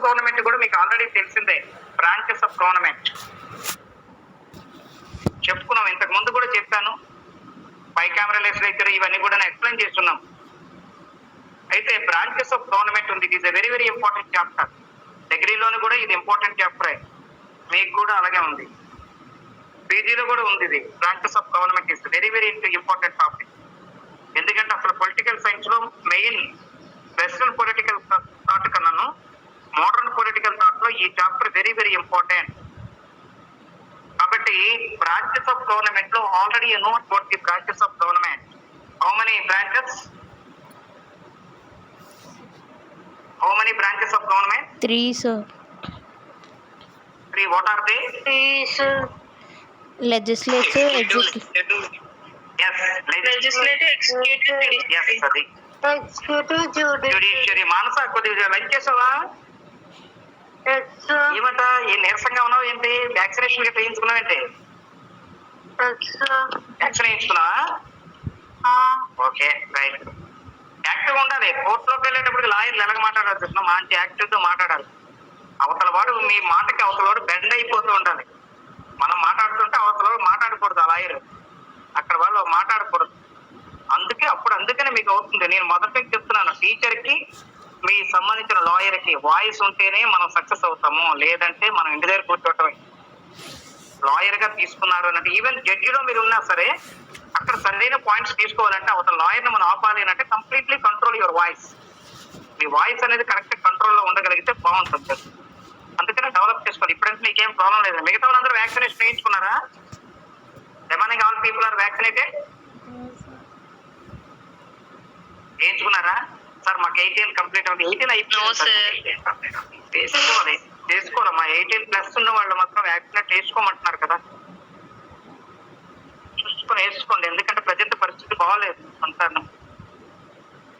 Government కూడా మీకు already తెలిసిందే. బ్రాంచెస్ ఆఫ్ గవర్నమెంట్ చెప్పుకున్నాం, ఇంతకు ముందు కూడా చెప్పాను. బైకామరల్ లెజిస్లేచర్ ఇవన్నీ కూడా ఎక్స్ప్లెయిన్ చేస్తున్నాం. అయితే బ్రాంచెస్ ఆఫ్ గవర్నమెంట్ ఉంది. It is a very very important chapter. డిగ్రీలోని కూడా ఇది ఇంపార్టెంట్ చాప్టర్. మీకు కూడా అలాగే ఉంది, పీజీలో కూడా ఉంది. ఇది branches of government is very very important topic. ఎందుకంటే అసలు పొలిటికల్ సైన్స్ లో మెయిన్ వెస్టర్న్ పొలిటికల్ థాట్ కన్నాను మోడర్న్ పొలిటికల్ థాట్ లో ఈ చాప్టర్ వెరీ వెరీ ఇంపార్టెంట్. కాబట్టి బ్రాంచెస్ ఆఫ్ గవర్నమెంట్ లో already you know about the branches of government. How many branches? How many branches of government? 3, sir. 3. What are they? 3, sir. Legislative, executive. Yes. Legislative, executive, Yes, Sadi. executive, Judiciary. Manasa, కొద్దిగా lunch చేసావా? Yes, sir. ఏమంట ఈ నీరసంగా ఉన్నావు ఏంటి? Vaccination గట్రా వేయించుకున్నావు ఏంటి? Yes, sir. Vaccine వేయించుకున్నావా? Okay, right. యాక్టివ్ ఉండాలి. కోర్టులోకి వెళ్ళేటప్పుడు లాయర్లు ఎలాగ మాట్లాడాలి చూసినా మంచి యాక్టివ్ తో మాట్లాడాలి. అవతల వాడు మీ మాటకి అవతల వాడు బెండ్ అయిపోతూ ఉండాలి. మనం మాట్లాడుతుంటే అవతల వాడు మాట్లాడకూడదు. ఆ లాయర్ అక్కడ వాళ్ళు మాట్లాడకూడదు. అందుకనే మీకు అవుతుంది. నేను మొదటి చెప్తున్నాను, టీచర్ కి మీ సంబంధించిన లాయర్ కి వాయిస్ ఉంటేనే మనం సక్సెస్ అవుతాము, లేదంటే మనం ఇంటి దగ్గర కూర్చోవటమే. లాయర్ గా తీసుకున్నారు అంటే ఈవెన్ జడ్జిలో మీరు ఉన్నా సరే అక్కడ సరైన పాయింట్స్ తీసుకోవాలంటే అవతల లాయర్ ని మనం ఆపాలి అంటే completely control your voice. Me voice అనేది కరెక్ట్ కంట్రోల్ లో ఉండగలిగితే బాగుంటుంది. అందుకనే డెవలప్ చేసుకోవాలి. ఇప్పుడంటే మీకేం ప్రాబ్లం లేదు. మిగతా వాళ్ళందరూ వ్యాక్సినేషన్ వేయించుకున్నారా? Remaining all people are vaccinated. వేయించుకున్నారా? సార్ మాకు 18 కంప్లీట్ అవుతుంది. 18 అయిపోయింది. చేసుకోవాలమ్మా. 18+ ఉన్న వాళ్ళు మాత్రం వ్యాక్సినేట్ వేసుకోమంటున్నారు కదా, చూసుకొని వేసుకోండి. ఎందుకంటే ప్రజెంట్ పరిస్థితి బాగోలేదు అంటాను.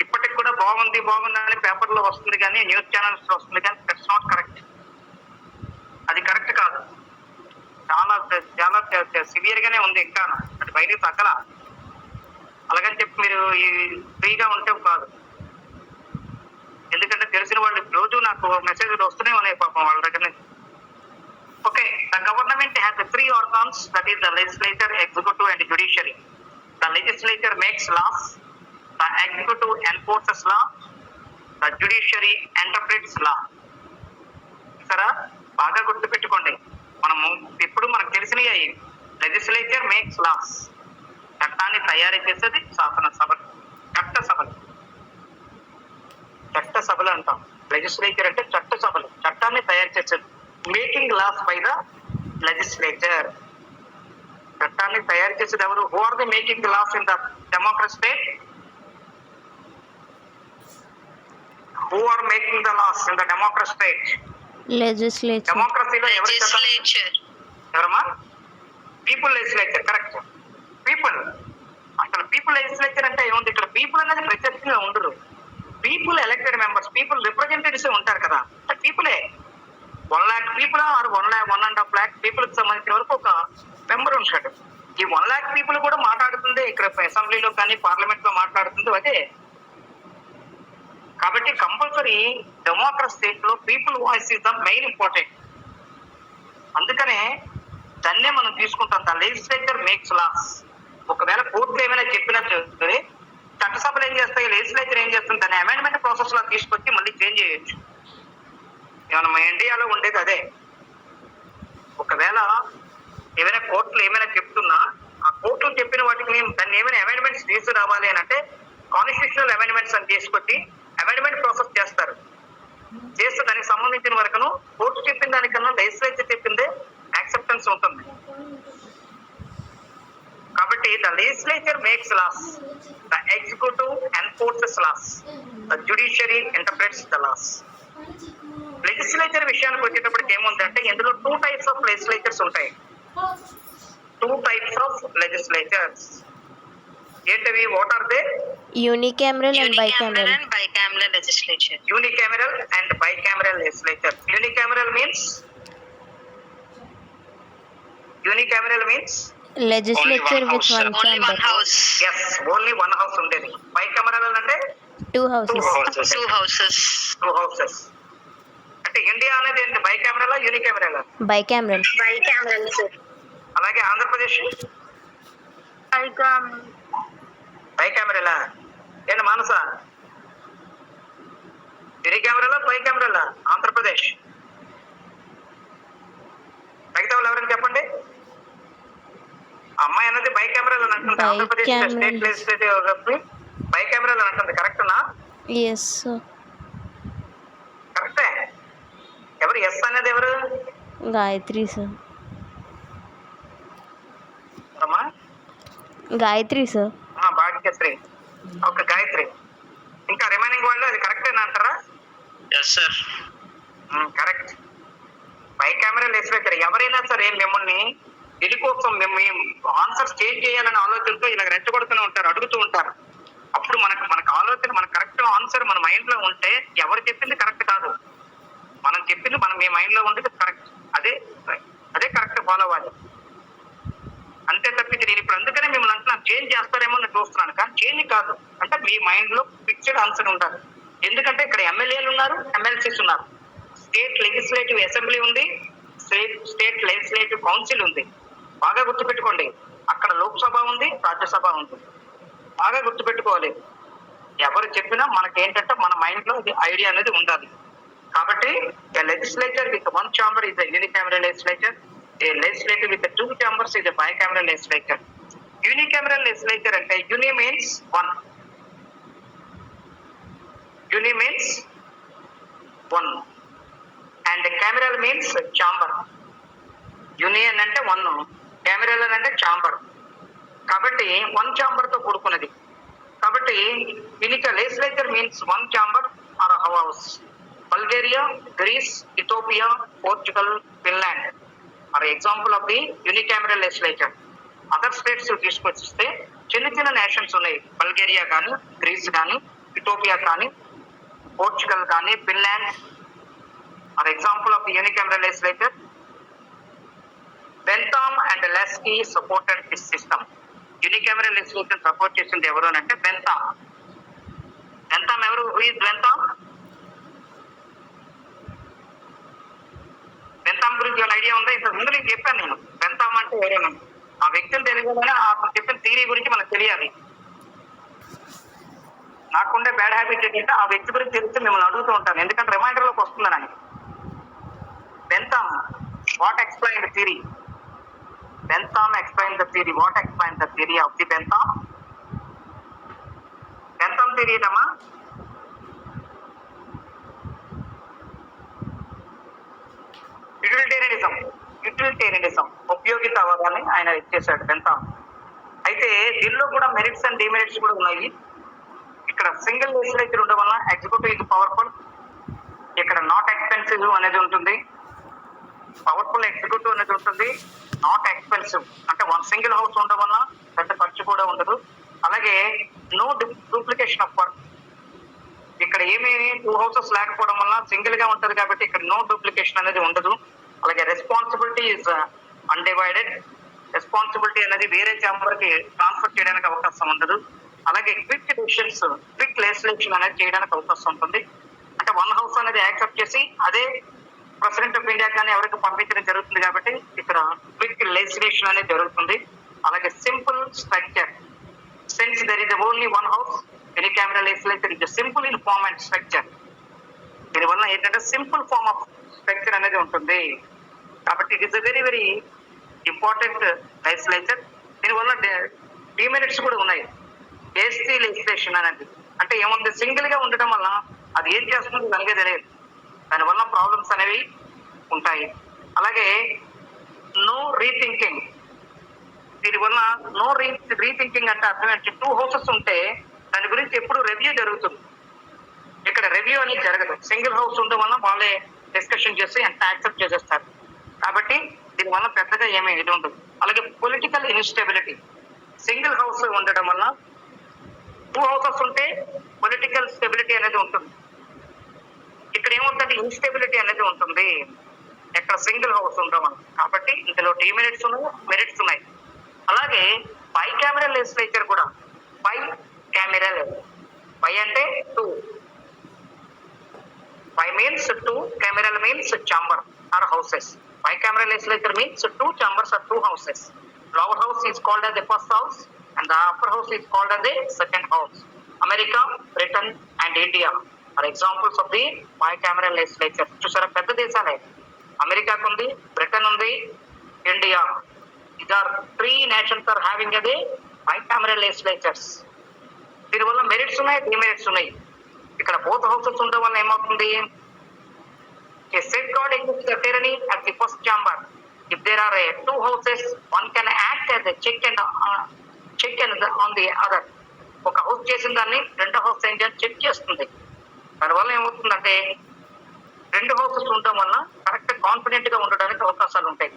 ఇప్పటికి కూడా బాగుంది అని పేపర్ లో వస్తుంది కానీ, న్యూస్ ఛానల్స్ లో వస్తుంది కానీ, దట్స్ నాట్ కరెక్ట్. అది కరెక్ట్ కాదు. చాలా చాలా సివియర్ గానే ఉంది. ఇంకా అది బయటకు తగ్గల. అలాగని చెప్పి మీరు ఫ్రీగా ఉంటే కాదు. ఎందుకంటే తెలిసిన వాళ్ళు రోజు నాకు మెసేజ్లు వస్తూనే ఉన్నాయి పాపం వాళ్ళ దగ్గర నుంచి. Okay, the government has 3 organs, that is the legislature, executive and judiciary. The legislature makes laws, the executive enforces law, the judiciary interprets law. సరే, బాగా గుర్తుపెట్టుకోండి. మనకు తెలిసినవి లెజిస్లేచర్ మేక్స్ లాస్, చట్టాన్ని తయారు చేసేది శాసనసభలు, చట్టసభలు అంటాం. లెజిస్లేచర్ అంటే చట్టసభలు, చట్టాన్ని తయారు చేసేది. Making laws by the legislature. చట్టాన్ని తయారు చేసేది ఎవరు? Who are the making laws in the democracy state? Who are making the laws in the democracy state? Legislature. డెమోక్రసీలో ఎవరమ్మా? People legislature. Correct, people. అసలు పీపుల్ లెజిస్లేచర్ అంటే ఏముంది? ఇక్కడ పీపుల్ అనేది ప్రత్యక్షంగా ఉండరు. People elected members, people representatives ఉంటారు కదా, పీపులే. 1 lakh people or 1.5 lakh people కి సంబంధించిన వరకు ఒక మెంబర్ ఉంటాడు. ఈ 1 lakh పీపుల్ కూడా మాట్లాడుతుంది ఇక్కడ అసెంబ్లీలో కానీ పార్లమెంట్ లో మాట్లాడుతుంది అదే. కాబట్టి కంపల్సరీ డెమోక్రసీ స్టేట్ లో people voice is the main important. అందుకనే దాన్నే మనం తీసుకుంటాం. The legislature makes laws. ఒకవేళ కోర్టు ఏమైనా చెప్పినా చెప్తుంది, చట్టసభలు ఏం చేస్తాయి, లెజిస్లేచర్ ఏం చేస్తుంది, దాన్ని అమెండ్మెంట్ ప్రాసెస్ లో తీసుకొచ్చి మళ్ళీ చేంజ్ చేయొచ్చు. ఏమన్నా మా ఇండియాలో ఉండేది అదే. ఒకవేళ ఏమైనా కోర్టులు ఏమైనా చెప్తున్నా, ఆ కోర్టులు చెప్పిన వాటికి దాన్ని ఏమైనా అమెండ్మెంట్స్ తీసుకురావాలి అని అంటే కాన్స్టిట్యూషనల్ అమెండ్మెంట్స్ అని తీసుకొచ్చి అమెండ్మెంట్ ప్రాసెస్ చేస్తారు. చేస్తే దానికి సంబంధించిన వరకును కోర్టు చెప్పిన దానికన్నా లెజిస్లేచర్ చెప్పిందే యాక్సెప్టెన్స్ ఉంటుంది. కాబట్టి the legislature makes laws, the executive enforces laws, the judiciary interprets the laws. Legislature విషయానికి వచ్చేటప్పటికి ఏముందంటే ఇందులో 2 types ఆఫ్ లెజిస్లేచర్స్ ఉంటాయి. 2 types ఆఫ్ లెజిస్లేచర్స్ ఏంటివి? What are they? Unicameral and bicameral. bicameral legislature. Unicameral and bicameral legislature. Unicameral means Legislature with one Only chamber. one house. yes, only one house ఉండేది. Bicameral అంటే 2 houses. 2 houses. 2 houses. అంటే India అనేది ఏంటి, bi కెమెరాలా uni కెమెరాలా? Bicameral. Bicameral sir. అలాగే Andhra Pradesh bicameral. Bi కెమెరాలా? ఏంటి మానస, యూని కెమెరాలా బై కెమెరాలా? ఆంధ్రప్రదేశ్ మిగతా వాళ్ళు ఎవరైనా చెప్పండి. అమ్మాయి అన్నది బై కెమెరాలు అని అంటుంది. By Andhra Pradesh cameras. State legislative bi కెమెరాలు అని అంటుంది. కరెక్టనా? Yes sir. కరెక్టే. ఎవరు ఎస్ అనేది ఎవరు గాయత్రి సార్. అమ్మా? గాయత్రి సార్. భాగ్యశ్రీ. ఓకే, గాయత్రి. ఇంకా రిమైనింగ్ వాళ్ళు అది కరెక్టేనా అంటారా? Yes sir. Correct. Bicameral legislature ఎవరైనా సరే మిమ్మల్ని ఇది కోసం మేము ఆన్సర్స్ చేంజ్ చేయాలనే ఆలోచనతో ఇలా రెచ్చగొడుతూనే ఉంటారు, అడుగుతూ ఉంటారు. అప్పుడు మనకు ఆలోచన, మన కరెక్ట్ ఆన్సర్ మన మైండ్ లో ఉంటే ఎవరు చెప్పింది కరెక్ట్ కాదు, మనం చెప్పింది మనం మీ మైండ్ లో ఉండేది కరెక్ట్, అదే కరెక్ట్ ఫాలో అవ్వాలి. అంతే తప్పించి నేను ఇప్పుడు అందుకనే మిమ్మల్ని అంటున్నాను చేంజ్ చేస్తారేమో నేను చూస్తున్నాను, కానీ చేంజ్ కాదు. అంటే మీ మైండ్ లో ఫిక్స్డ్ ఆన్సర్ ఉండాలి. ఎందుకంటే ఇక్కడ ఎమ్మెల్యేలు ఉన్నారు, ఎమ్మెల్సీస్ ఉన్నారు, స్టేట్ లెజిస్లేటివ్ అసెంబ్లీ ఉంది, స్టేట్ లెజిస్లేటివ్ కౌన్సిల్ ఉంది. బాగా గుర్తుపెట్టుకోండి, అక్కడ లోక్సభ ఉంది, రాజ్యసభ ఉంది. బాగా గుర్తుపెట్టుకోవాలి. ఎవరు చెప్పినా మనకేంటంటే మన మైండ్ లో ఐడియా అనేది ఉండాలి. కాబట్టి legislature with one chamber is unicameral legislature, a legislative with two chambers is bicameral legislature. Unicameral legislature అంటే uni means one, uni means one and cameral means chamber. Union అంటే వన్, కెమెరల్ అంటే chamber. కాబట్టి one chamber తో కూడుకున్నది. కాబట్టి దీనికి legislature means one chamber or house. Bulgaria, Greece, Ethiopia, Portugal, Finland are example of the unicameral legislature. Other states తీసుకొచ్చిస్తే చిన్న చిన్న నేషన్స్ ఉన్నాయి, బల్గేరియా కానీ, గ్రీస్ కానీ, ఇథోపియా కానీ, పోర్చుగల్ కానీ, Finland are example of the unicameral legislature. Bentham and Laski supported this system. Unicameral legislature support చేసింది ఎవరు అని అంటే బెంథామ్. బెంథామ్ ఎవరు? Who is బెంథామ్? బెంథామ్ గురించి ఏమైనా ఐడియా ఉందా? ఇంతకు ముందు నేను చెప్పాను, నేను బెంథామ్ అంటే ఎవరైనా ఆ వ్యక్తిని తెలియగానే ఆ చెప్పిన థియరీ గురించి మనకు తెలియాలి. నాకుండే బ్యాడ్ హ్యాబిట్ ఏంటంటే ఆ వ్యక్తి గురించి తెలిస్తే మిమ్మల్ని అడుగుతూ ఉంటాను, ఎందుకంటే రిమైండర్ లోకి వస్తుందని ఆయన. Bentham what explain the theory? Bentham explained the theory. What explained the theory of the Bentham? Bentham theory ఏదమ్మా? యూటిలిటేరియనిజం ఉపయోగితవాదాన్ని ఆయన ఇచ్చేసాడు బెంథామ్. అయితే దీనిలో కూడా మెరిట్స్ అండ్ డిమెరిట్స్ కూడా ఉన్నాయి. ఇక్కడ సింగిల్ లెజిస్లేచర్ ఉండడం వల్ల ఎగ్జిక్యూటివ్ ఇది పవర్ఫుల్, ఇక్కడ నాట్ ఎక్స్పెన్సివ్ అనేది ఉంటుంది, పవర్ఫుల్ ఎగ్జిక్యూటివ్ అనేది ఉంటుంది, నాట్ ఎక్స్పెన్సివ్ అంటే వన్ సింగిల్ హౌస్ ఉండడం వల్ల పెద్ద ఖర్చు కూడా ఉండదు. అలాగే నో డూప్లికేషన్ ఆఫ్ వర్క్. ఇక్కడ ఏమీ టూ హౌసెస్ లేకపోవడం వల్ల సింగిల్ గా ఉంటది కాబట్టి ఇక్కడ నో డూప్లికేషన్ అనేది ఉండదు. అలాగే రెస్పాన్సిబిలిటీ ఇస్ అన్డివైడెడ్. రెస్పాన్సిబిలిటీ అనేది వేరే ఛాంబర్ కి ట్రాన్స్ఫర్ చేయడానికి అవకాశం ఉండదు. అలాగే క్విక్ డిసిషన్స్, క్విక్ లెజిస్లేషన్ అనేది చేయడానికి అవకాశం ఉంటుంది. అంటే వన్ హౌస్ అనేది యాక్సెప్ట్ చేసి అదే ప్రెసిడెంట్ ఆఫ్ ఇండియా కానీ ఎవరికి పంపించడం జరుగుతుంది కాబట్టి ఇక్కడ క్విక్ లెజిస్లేషన్ అనేది జరుగుతుంది. అలాగే simple structure, since there is only one house unicameral legislature is simple in form and structure. దీనివల్ల ఏంటంటే సింపుల్ ఫార్మ్ ఆఫ్ స్ట్రక్చర్ అనేది ఉంటుంది. కాబట్టి it is very very important legislature. దీనివల్ల డిమెరిట్స్ కూడా ఉన్నాయి. ఏసీ లెజిస్లేషన్ అనేది అంటే ఏముంది, సింగిల్ గా ఉండటం వల్ల అది ఏం చేస్తుంది దానికే తెలియదు, దానివల్ల ప్రాబ్లమ్స్ అనేవి ఉంటాయి. అలాగే నో రీథింకింగ్. దీనివల్ల నో రీథింకింగ్ అంటే అర్థం ఏంటి, టూ హౌసెస్ ఉంటే దాని గురించి ఎప్పుడు రివ్యూ జరుగుతుంది, ఇక్కడ రివ్యూ అనేది జరగదు. సింగిల్ హౌస్ ఉండడం వల్ల వాళ్ళే డిస్కషన్ చేసి అంత యాక్సెప్ట్ చేసేస్తారు. కాబట్టి దీనివల్ల పెద్దగా ఏమీ ఇది ఉండదు. అలాగే పొలిటికల్ ఇన్స్టెబిలిటీ. సింగిల్ హౌస్ ఉండడం వల్ల టూ హౌసెస్ ఉంటే పొలిటికల్ స్టెబిలిటీ అనేది ఉంటుంది, ఇక్కడ ఏముంటుంది ఇన్స్టెబిలిటీ అనేది ఉంటుంది ఎక్కడ సింగిల్ హౌస్ ఉండడం. కాబట్టి ఇందులో డిమెరిట్స్ ఉన్నాయి, మెరిట్స్ ఉన్నాయి. అలాగే బై కెమెరల్ లెజిస్లేచర్ కూడా, బై కెమెరల్, బై అంటే two, by means two, cameral means chamber or houses. Bicameral legislature means two chambers or two houses. Lower house is called as the first house and the upper house is called as the second house. America, Britain and India are examples of the bicameral legislature. చూసారా, పెద్ద దేశాలే. అమెరికాకు ఉంది, Britain ఉంది, India. These are three nations are having a bicameral legislatures. దీనివల్ల merits ఉన్నాయి, demerits ఉన్నాయి. ఇక్కడ both houses ఉండడం వల్ల ఏమవుతుంది? A safeguard against the tyranny at the first chamber. If there are two houses, one can act as a check on the other. ఒక house చేసిన దాన్ని రెండో హౌస్ ఏం చేయాలి, చెక్ చేస్తుంది. దానివల్ల ఏమవుతుందంటే రెండు హౌసెస్ ఉండడం వల్ల కరెక్ట్ కాన్ఫిడెంట్ గా ఉండడానికి అవకాశాలు ఉంటాయి.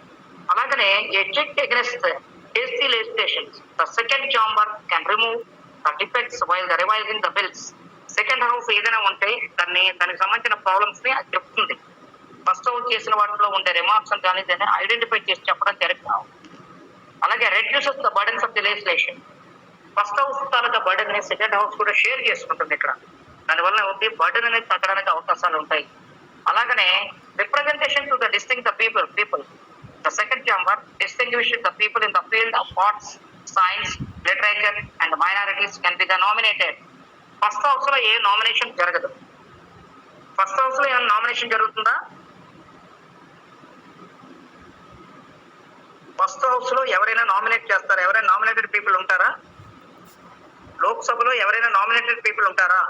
అలాగనే a check against hasty legislation, the second chamber can remove the defects while revising the bills. Second house ఏదైనా ఉంటే దానికి సంబంధించిన ప్రాబ్లమ్స్ ని అది చెప్తుంది. ఫస్ట్ హౌస్ చేసిన వాటిలో ఉండే రిమార్క్స్ కానీ దాన్ని ఐడెంటిఫై చేసి చెప్పడం జరుగుతుంది. అలాగే reduces the burdens of the legislation. First house తాలూకా బర్డన్ ని సెకండ్ హౌస్ కూడా షేర్ చేసుకుంటుంది. ఇక్కడ దానివల్ల బర్డన్ అనేది తగ్గడానికి అవకాశాలు ఉంటాయి. అలాగనే representation to the distinct the people. The second chamber distinguishes the people in the field of arts, science, literature and minorities can be the nominated. First house లో ఏ నామినేషన్ జరగదు. ఫస్ట్ హౌస్ లో ఏమైనా nomination జరుగుతుందా? First house లో ఎవరైనా nominate చేస్తారా? ఎవరైనా nominated people ఉంటారా? లోక్సభలో ఎవరైనా నామినేటెడ్ పీపుల్ ఉంటారా?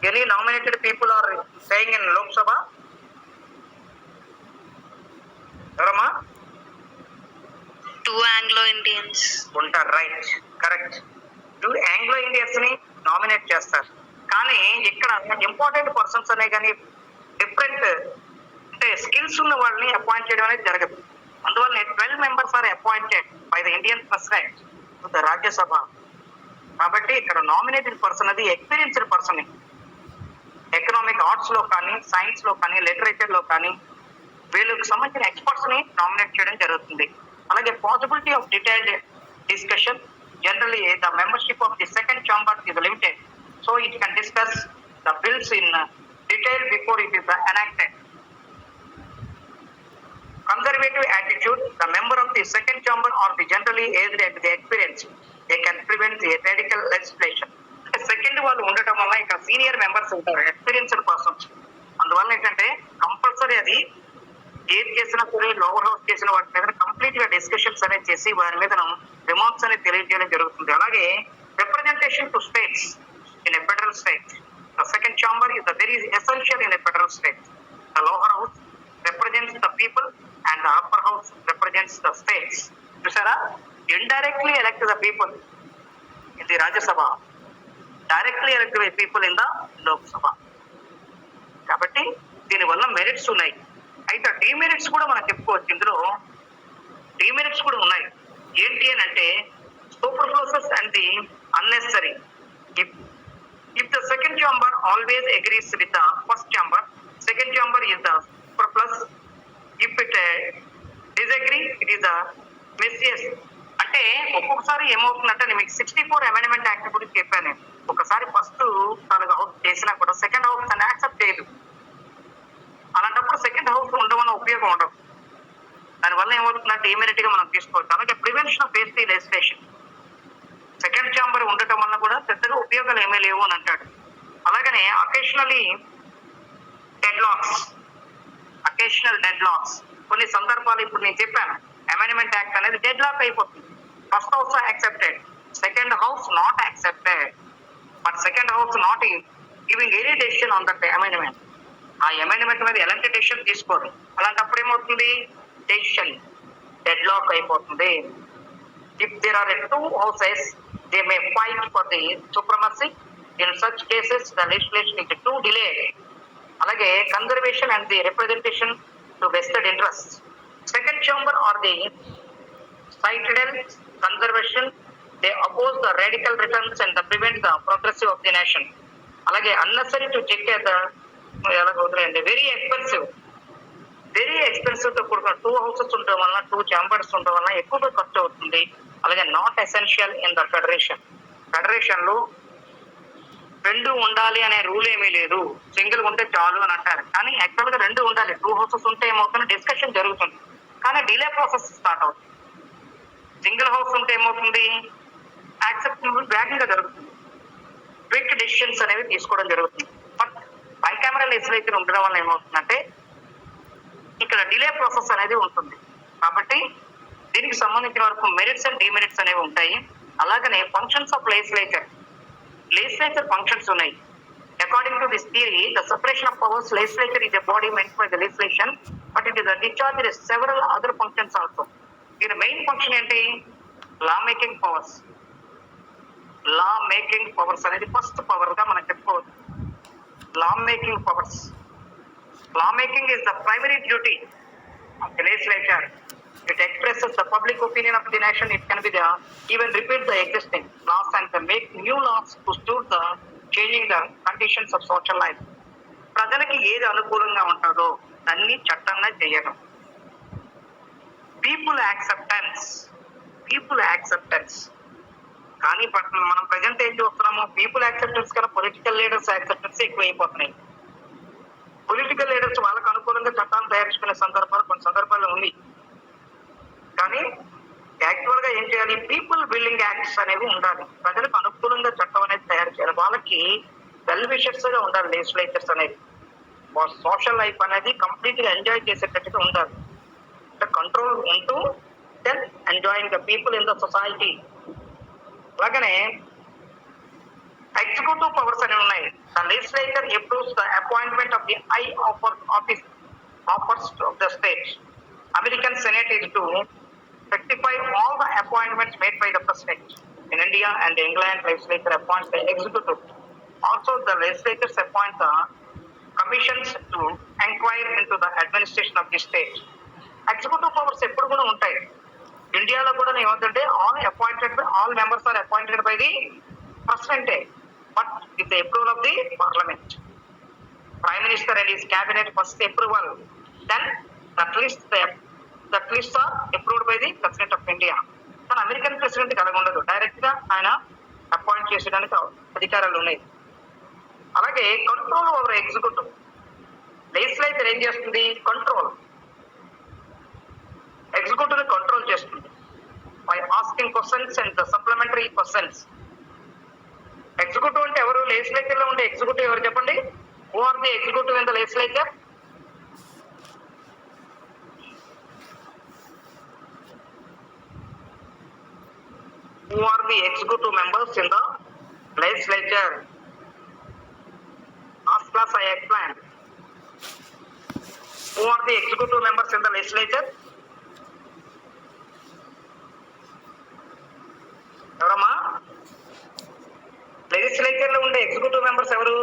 Any nominated people are staying in Lok Sabha? ఎవరమ్మా? టూ ఆంగ్లో ఇండియన్స్ ఉంటారు. Right, correct. Two Anglo Indians ని నామినేట్ చేస్తారు. కానీ ఇక్కడ ఇంపార్టెంట్ పర్సన్స్ అనే కానీ డిఫరెంట్ అంటే స్కిల్స్ ఉన్న వాళ్ళని అపాయింట్ చేయడం అనేది జరగదు. అందువల్ల 12 members are appointed by the Indian president to the Rajya Sabha. కాబట్టి ఇక్కడ నామినేటెడ్ పర్సన్ అది ఎక్స్పీరియన్స్డ్ పర్సన్. ఎకనామిక్ ఆర్ట్స్ లో కానీ, సైన్స్ లో కానీ, లిటరేచర్ లో కానీ వీళ్ళకి సంబంధించిన ఎక్స్పర్ట్స్ ని నామినేట్ చేయడం జరుగుతుంది. అలాగే possibility of detailed discussion. Generally the membership of the second chamber is limited, so it can discuss the bills in detail before it is enacted. Conservative attitude. The member of the second chamber or the generally aged and the experienced, they can prevent the radical legislation. Second వాళ్ళు ఉండటం వల్ల ఇక్కడ senior members ఉంటారు, experienced persons. అందువల్ల ఏంటంటే compulsory అది ఏది చేసినా సరే లోవర్ హౌస్ చేసిన వాటి మీద కంప్లీట్ గా డిస్కషన్స్ అనేది చేసి వారి మీద రిమార్క్స్ అనేది తెలియజేయడం జరుగుతుంది. అలాగే representation to states in a federal state. The second chamber is the very essential in a federal state. The lower house represents the people and the upper house represents the states. చూసారా, indirectly elect the people in the Rajya Sabha, directly elect the people in the Lok Sabha. కాబట్టి దీనివల్ల merits ఉన్నాయి. అయితే demerits కూడా మనం చెప్పుకోవచ్చు. ఇందులో demerits కూడా ఉన్నాయి. ఏంటి అని అంటే superfluous and the unnecessary. If the second chamber always agrees with the first chamber, second chamber is the surplus. If it disagree, it is a misuse. అంటే ఒక్కొక్కసారి ఏమవుతుందంటే నేను మీకు 64 అమెండ్మెంట్ యాక్ట్ గురించి చెప్పాను. ఒకసారి ఫస్ట్ తాలూకా హౌస్ చేసినా కూడా సెకండ్ హౌస్ దాన్ని యాక్సెప్ట్ చేయదు. అలాంటప్పుడు సెకండ్ హౌస్ ఉండడం ఉపయోగం ఉండదు. దానివల్ల ఏమవుతుందంటే ఇమీడియట్ గా మనం తీసుకోవచ్చు. అలాగే prevention of hasty legislation. Second chamber ఉండటం వల్ల కూడా పెద్దగా ఉపయోగాలు ఏమీ లేవు అని అంటాడు. అలాగనే అకేషనల్ డెడ్ లాక్స్. కొన్ని సందర్భాలు ఇప్పుడు నేను చెప్పాను, అమెండ్మెంట్ యాక్ట్ అనేది డెడ్ లాక్ అయిపోతుంది. First house accepted, second house not accepted, but second house not giving any decision on that amendment. ఆ అమెండ్మెంట్ మీద ఎలాంటి డెసిషన్ తీసుకోరు. అలాంటప్పుడు ఏమవుతుంది, డెసిషన్ డెడ్ లాక్ అయిపోతుంది. If there are 2 houses, they may fight for the supremacy. In such cases, the legislation is too delayed. అలాగే conservation and the representation to vested interest. Second chamber are the citadel conservation, they oppose the radical returns and the prevent the progressive of the nation. అలాగే unnecessary to check ఎలా వదిలేయండి, very expensive తో కూడుకున్న 2 houses ఉండడం వలన, 2 chambers ఉండడం వలన ఎక్కువగా ఖర్చు అవుతుంది. అలాగే not essential in the federation లో రెండు ఉండాలి అనే రూల్ ఏమీ లేదు, సింగిల్ ఉంటే చాలు అని అంటారు. కానీ యాక్చువల్ గా రెండు ఉండాలి. 2 హౌసెస్ ఉంటే ఏమవుతుంది, డిస్కషన్ జరుగుతుంది కానీ డిలే ప్రాసెస్ స్టార్ట్ అవుతుంది. సింగిల్ హౌస్ ఉంటే ఏమవుతుంది, యాక్సెప్టబుల్ వేగంగా జరుగుతుంది, క్విక్ డెసిషన్స్ అనేవి తీసుకోవడం జరుగుతుంది. బట్ బైకామరల్ లెజిస్లేచర్ ఉండడం వల్ల ఏమవుతుందంటే ఇక్కడ డిలే ప్రాసెస్ అనేది ఉంటుంది. కాబట్టి దీనికి సంబంధించిన వరకు మెరిట్స్ అండ్ డిమెరిట్స్ అనేవి ఉంటాయి. అలాగనే ఫంక్షన్స్ ఆఫ్ లెజిస్లేచర్ ఫంక్షన్స్ ఉన్నాయి. According to this theory, the separation of powers, legislature is a body meant for the legislation, but it is a discharge several other functions also. దీని main function ఏంటి, లా making powers. లా making powers అనేది first power గా మనం చెప్పుకోవచ్చు. లా making powers. Law making is the primary duty of the legislature. It expresses the public opinion of the nation. It can be the even repeat the existing laws and make new laws to suit the changing the conditions of social life. ప్రజలకి ఏది అనుకూలంగా ఉంటుందో దాన్ని చట్టంగా చేయడం. People acceptance. కానీ మనం present ఏం చూస్తున్నాము, పీపుల్ యాక్సెప్టెన్స్ కన్నా పొలిటికల్ లీడర్స్ యాక్సెప్టెన్స్ ఎక్కువ అయిపోతున్నాయి. పొలిటికల్ లీడర్స్ వాళ్ళకు అనుకూలంగా చట్టాలు తయారు చేసుకునే సందర్భాలు కొన్ని సందర్భాల్లో ఉంది. కానీ యాక్చువల్ గా ఏం చేయాలి, పీపుల్ బిల్డింగ్ యాక్ట్స్ అనేవి ఉండాలి. ప్రజలకు అనుకూలంగా చట్టం అనేది తయారు చేయాలి. వాళ్ళకి వెల్ విషర్స్ గా ఉండాలి లెజిస్లేచర్స్ అనేది. సోషల్ లైఫ్ అనేది కంప్లీట్ గా ఎంజాయ్ చేసేటట్టుగా ఉండాలి. కంట్రోల్ ఉంటూ then enjoying the people in the society. అలాగనే ఎగ్జిక్యూటివ్ పవర్స్ అనేవి ఉన్నాయి. The legislature approves the appointment of the high officers of the state. American Senate is to rectify all the appointments made by the President. In India and England, legislature appoints the executive. Also, the legislatures appoint the commissions to inquire into the administration of the state. Executive powers ఎప్పుడు కూడా ఉంటాయి. ఇండియాలో కూడా ఏమవుతుంటే all members are appointed by the President, but with the approval of the Parliament. Prime Minister and his cabinet first approval, then that lists are approved by the President of India. కానీ American president అలాగ ఉండదు, direct గా ఆయన appoint చేసేయడానికి అధికారాలు ఉన్నాయి. అలాగే control over executive. Legislature ఏం చేస్తుంది, ఎగ్జిక్యూటివ్ ని కంట్రోల్ చేస్తుంది by asking questions and the supplementary questions. Executive అంటే ఎవరు, లెజిస్లేచర్ లో ఉండే ఎగ్జిక్యూటివ్ ఎవరు చెప్పండి? Who are the executive in the legislature? Who are the executive members in the legislature? Last class I explained. Who are the executive members in the legislature? ఎవరమ్మా? Legislature లో ఉండే executive members ఎవరు?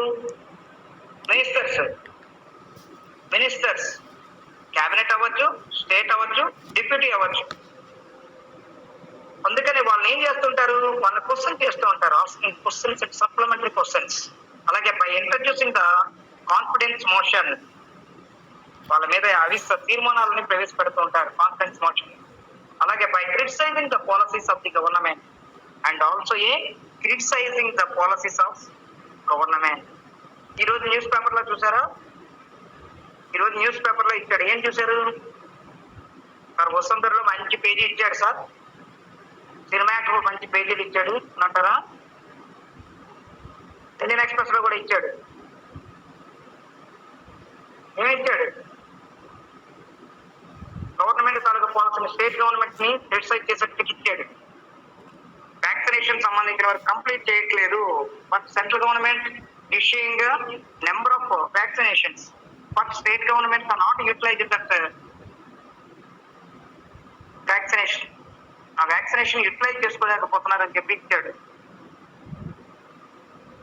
Ministers, cabinet అవ్వచ్చు, state అవ్వచ్చు, deputy అవ్వచ్చు. అందుకని వాళ్ళు ఏం చేస్తుంటారు, వాళ్ళ క్వశ్చన్ చేస్తూ ఉంటారు, asking questions and supplementary questions. అలాగే by introducing the confidence motion, వాళ్ళ మీద తీర్మానాలని ప్రవేశపెడుతూ ఉంటారు, కాన్ఫిడెన్స్ మోషన్. అలాగే by criticising the policies of the government and also criticising the policies of government. ఈరోజు న్యూస్ పేపర్లో చూసారా, ఈరోజు న్యూస్ పేపర్లో ఇచ్చాడు, ఏం చూశారు సార్? వసుంధరలో మంచి పేజీ ఇచ్చాడు సార్, సినిమాకు మంచి పేజీలు ఇచ్చాడు అంటారా? ఇండియన్ ఎక్స్ప్రెస్ లో కూడా ఇచ్చాడు. ఏమిచ్చాడు? గవర్నమెంట్ తాలూకు పాలసీని, స్టేట్ గవర్నమెంట్ ని క్రిటిసైజ్ చేసేట్టుగా ఇచ్చాడు. వ్యాక్సినేషన్ సంబంధించిన వరకు కంప్లీట్ చేయట్లేదు, but central government issuing number of vaccinations, but state governments are not utilizing that vaccination. ఆ వ్యాక్సినేషన్ యూటిలైజ్ చేసుకోలేకపోతున్నారని చెప్పి ఇచ్చాడు.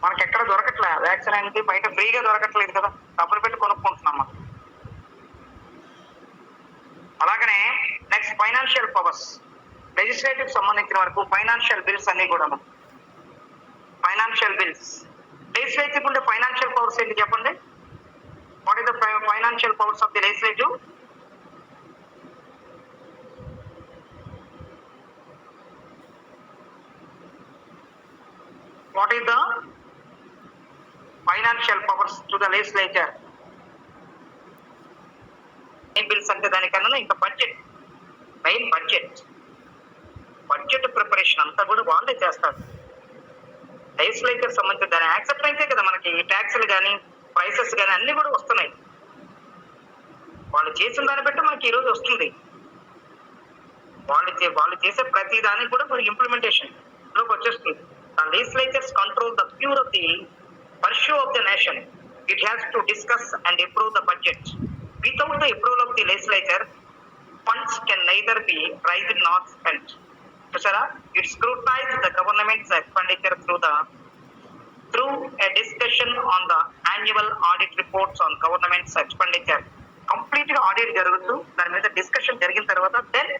మనకి ఎక్కడ దొరకట్లే వ్యాక్సిన్ అనేది, బయట ఫ్రీగా దొరకట్లేదు కదా, డబ్బులు పెట్టి కొనుక్కుంటున్నాం మనం. అలాగనే నెక్స్ట్ ఫైనాన్షియల్ పవర్స్. లెజిస్లేటివ్ సంబంధించిన వరకు ఫైనాన్షియల్ బిల్స్ అన్ని కూడా, ఫైనాన్షియల్ బిల్స్. లెజిస్లేటివ్ ఉండే ఫైనాన్షియల్ పవర్స్ ఏంటి చెప్పండి? What is the financial powers of the legislative? What is the financial powers to the legislature. Bills అంటే దానికన్నా ఇంకా మెయిన్ బడ్జెట్ ప్రిపరేషన్ అంతా కూడా వాళ్ళే చేస్తారు. లెజిస్లేచర్ సంబంధించి దాని యాక్సెప్ట్ అయితే కదా మనకి ట్యాక్స్లు కానీ ప్రైసెస్ కానీ అన్ని కూడా వస్తున్నాయి. వాళ్ళు చేసిన దాన్ని బట్టి మనకి ఈ రోజు వస్తుంది. వాళ్ళు చేసే ప్రతి దానికి కూడా మనకి ఇంప్లిమెంటేషన్ లోకి వచ్చేస్తుంది. The legislatures control the pure of the pursuit of the nation. It has to discuss and approve the budget. Without the approval of the legislature, funds can neither be raised nor spent. Sir, it scrutinizes the government's expenditure through a discussion on the annual audit reports on government's expenditure. Complete audit జరుగుతూ దాని మీద discussion జరిగిన తర్వాత then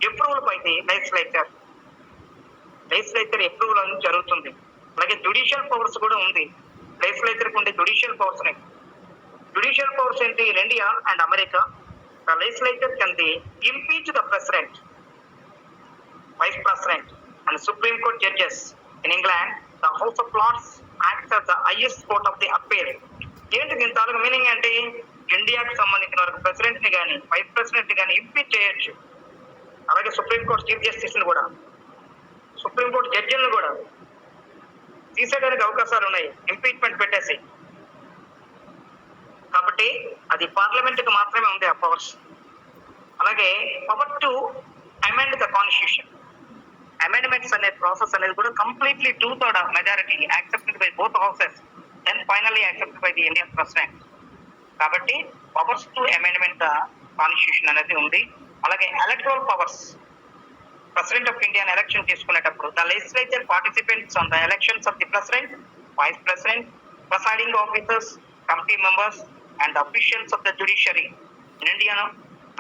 approval by the legislature approval అనేది జరుగుతుంది. అలాగే judicial powers కూడా ఉంది. లెజిస్లేచర్ ఉండే జ్యుడిషియల్ పవర్స్ ఏంటి? In India and America the legislature can the impeach the president, vice president and supreme court judges. In England the House of Lords acts as the highest court of the appeal. ఏంటి దీని తాలూకు meaning అంటే ఇండియాకి సంబంధించిన వరకు president ని కానీ vice president ని కానీ ఇంపీచ్ చేయొచ్చు. అలాగే సుప్రీంకోర్టు చీఫ్ జస్టిస్ ని కూడా, సుప్రీంకోర్టు జడ్జిలను కూడా తీసేయడానికి అవకాశాలు ఉన్నాయి ఇంపీచ్మెంట్ పెట్టేసి. కాబట్టి అది పార్లమెంట్ కి మాత్రమే ఉంది ఆ పవర్స్. అలాగే power to amend the constitution. Amendments అనే ప్రాసెస్ అనేది కూడా completely 2/3 majority accepted by both houses then finally accepted by the Indian president. కాబట్టి powers to amendment the constitution అనేది ఉంది. అలాగే electoral powers. President of India election తీసుకునేటప్పుడు the legislature participants on the elections of the president, vice president, presiding officers, committee members and officials of the judiciary. In India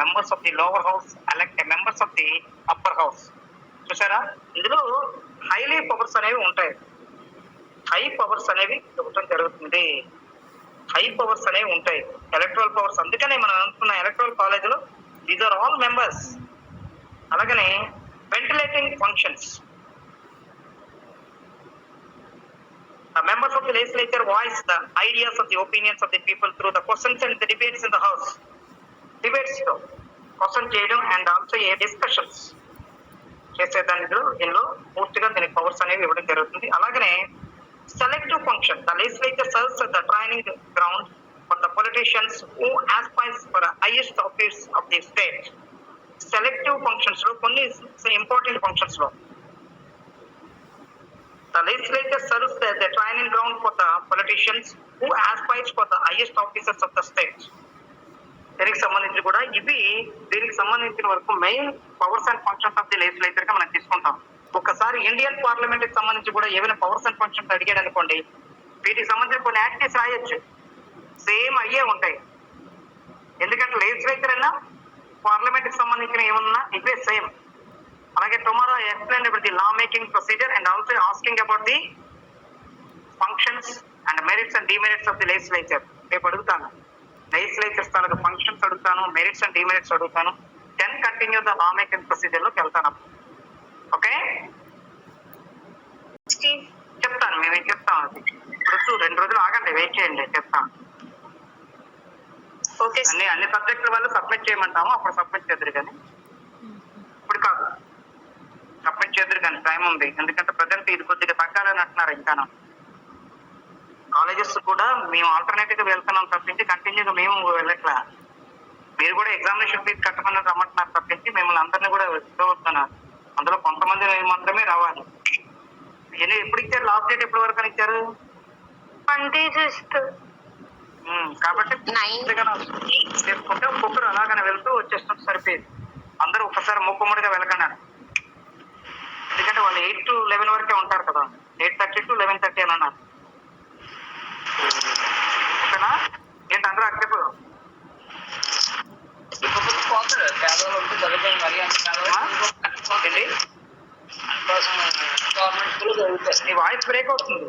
members of the lower house elect members of the upper house. చూసారా, ఇందులో highly powers అనేవి ఉంటాయి. High powers అనేవి ఇవ్వటం జరుగుతుంది. High powers అనేవి ఉంటాయి, electoral powers. అందుకనే మనం అనుకున్న ఎలక్టరల్ కాలేజీలో దీస్ ఆర్ ఆల్ మెంబర్స్. అలాగనే ventilating functions. The members of the legislature voice the ideas of the opinions of the people through the questions and the debates in the house. Debates లో question చేయడం and also a discussions చేసేదానిలో ఇందులో పూర్తిగా దీనికి powers అనేవి ఇవ్వడం జరుగుతుంది. అలాగనే selective function. The legislature serves the training ground for the politicians who aspires for highest office of the state. Selective functions లో కొన్ని ఇంపార్టెంట్ ఫంక్షన్స్ లో the legislature serves as the training ground for the politicians who aspires for the highest offices of the state. దీనికి సంబంధించి కూడా దీనికి సంబంధించిన వరకు main powers and functions of the legislature గా మనం తీసుకుంటాం. ఒక్కసారి ఇండియన్ పార్లమెంట్ కి సంబంధించి కూడా ఏమైనా పవర్స్ అండ్ ఫంక్షన్స్ అడిగాడు అనుకోండి, వీటికి సంబంధించిన కొన్ని యాక్టివ్స్ రాయొచ్చు, సేమ్ అయ్యే ఉంటాయి. ఎందుకంటే లెజిస్లేచర్ అయినా పార్లమెంట్ కి సంబంధించిన ఏమన్నా ఇవే సేమ్. అలాగే tomorrow explain about the law making procedure and also asking about the functions and merits and demerits of the legislature. రేపు అడుగుతాను లెజిస్లేచర్స్ తాలూకు ఫంక్షన్స్ అడుగుతాను, మెరిట్స్ అండ్ డిమెరిట్స్ అడుగుతాను. Then continue the law making procedure లోకి వెళ్తాను. Okay, చెప్తాను, మేమేం చెప్తాం. ఇప్పుడు 2 రోజులు ఆగండి, వెయిట్ చేయండి, చెప్తాను. ఓకే, అన్ని సబ్జెక్టుల వల్ల సబ్మిట్ చేయమంటాము, అప్పుడు సబ్మిట్ చేద్దరు. కానీ ఇప్పుడు కాదు, సబ్మిట్ చేద్దరు కానీ టైం ఉంది. ఎందుకంటే ప్రజెంట్ ఇది కొద్దిగా తగ్గాలని అంటున్నారు. ఇంకా కాలేజెస్ కూడా మేము ఆల్టర్నేటివ్ గా వెళ్తున్నాం తప్పించి కంటిన్యూగా మేము వెళ్ళట్లా. మీరు కూడా ఎగ్జామినేషన్ ఫీజు కట్టమని రమ్మంటున్నారు తప్పించి మిమ్మల్ని అందరినీ కూడా వస్తున్నారు. అందులో కొంతమంది మాత్రమే రావాలి. ఎప్పుడు ఇచ్చారు? లాస్ట్ డేట్ ఎప్పటి వరకు అని ఇచ్చారు? 26th. కాబట్టి చేసుకుంటే ఒక్కొక్కరు అలాగనే వెళ్తూ వచ్చేస్తుంటే సరిపోయేది. అందరూ ఒక్కసారి మూకుమ్మడిగా వెళ్ళగన్నారు. ఎందుకంటే వాళ్ళు 8 to 11 వరకే ఉంటారు కదా, 8:30 to 11:30 అని అన్నారు. ఓకేనా? ఏంటి అందరూ అక్కడికి నీ వాయిస్ బ్రేక్ అవుతుంది.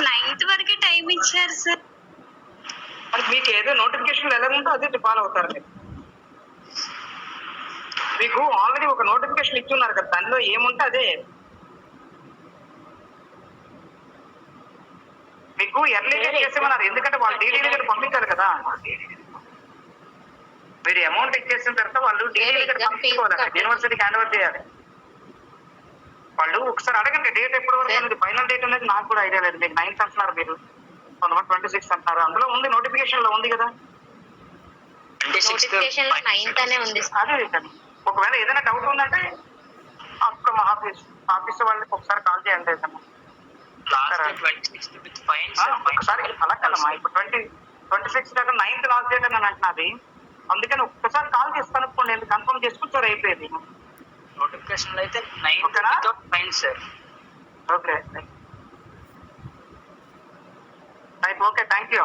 9th వరకే టైం ఇచ్చారు సార్. మరి మీకు ఏదో నోటిఫికేషన్ ఎలా ఉందో అదే ఫాలో అవుతారు. మీకు ఆల్రెడీ ఒక నోటిఫికేషన్ ఇచ్చి ఉన్నారు కదా, దానిలో ఏముంటే అదే. మీకు మీకు ఎర్లీగా చేసేమన్నారు, ఎందుకంటే వాళ్ళు డీడీలు కూడా పంపించారు కదా. మీరు అమౌంట్ ఇచ్చేసిన తర్వాత వాళ్ళు డీడీలు కూడా పంపించుకోవాలి, యూనివర్సిటీకి హ్యాండ్ ఓవర్ చేయాలి. వాళ్ళు ఒకసారి అడగండి డేట్ ఎప్పుడు వరకు అనేది, ఫైనల్ డేట్ అనేది నాకు కూడా ఐడియా లేదు. మీకు 9th అంటున్నారు, మీరు కొంతమంది 26 అంటున్నారు, అందులో ఉంది నోటిఫికేషన్ లో ఉంది కదా. నోటిఫికేషన్ లో 9th అనే ఉంది. అదే కదా. ఒకవేళ ఏదైనా డౌట్ ఉందంటే అప్పుడు మా ఆఫీస్ వాళ్ళకి ఒకసారి కాల్ చేయండి. ఒకసారి అలా కదమ్మా, ఇప్పుడు 26 దాకా 9th లాస్ట్ డేట్ అని అంటున్నది, అందుకని ఒక్కసారి కాల్ చేసి కనుక్కోండి, ఎందుకు కన్ఫర్మ్ చేసుకుంటారు అయిపోయేది. నోటిఫికేషన్ లో అయితే 9th fine sir. Okay right, okay, thank you.